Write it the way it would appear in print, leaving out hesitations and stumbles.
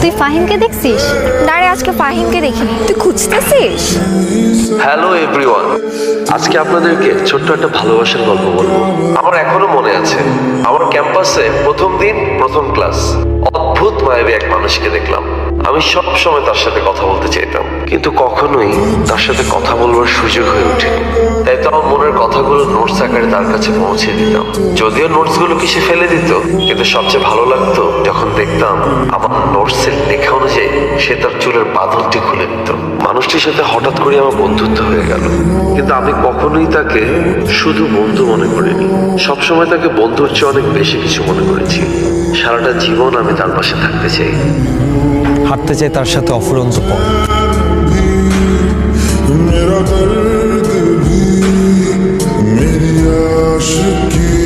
তুই ফাহিমকে দেখছিস? দাঁড়ে, আজকে ফাহিমকে দেখিনি। তুই খুঁজতেছিস? হ্যালো এভরিওয়ান, আজকে আপনাদেরকে ছোট্ট একটা ভালোবাসার গল্প বলবো। আমার এখনো মনে আছে, আমার ক্যাম্পাসে প্রথম দিন প্রথম ক্লাস, অদ্ভুত মায়াবী এক মানুষকে দেখলাম। আমি সব সময় তার সাথে কথা বলতে চাইতাম, কিন্তু কখনোই তার সাথে কথা বলবার সুযোগ হয়ে ওঠেনি। তাই তো আমার মনের কথাগুলো নোটস আকারে তার কাছে পৌঁছে দিতাম। যদিও নোটস গুলো কি সে ফেলে দিত, কিন্তু সবচেয়ে ভালো লাগতো যখন দেখতাম আমার নোটসের লেখা অনুযায়ী সে তার চুলের বাঁধনটি খুলে দিত। মানুষটির সাথে হঠাৎ করে আমার বন্ধুত্ব হয়ে গেল, কিন্তু আমি কখনোই তাকে শুধু বন্ধু মনে করিনি। সবসময় তাকে বন্ধুর চেয়ে অনেক বেশি কিছু মনে করেছি। সারাটা জীবন আমি তার পাশে থাকতে চাই, হাঁটতে চাই তার সাথে অফুরন্ত পথ। मेरा दर्द भी मेरी आशिकी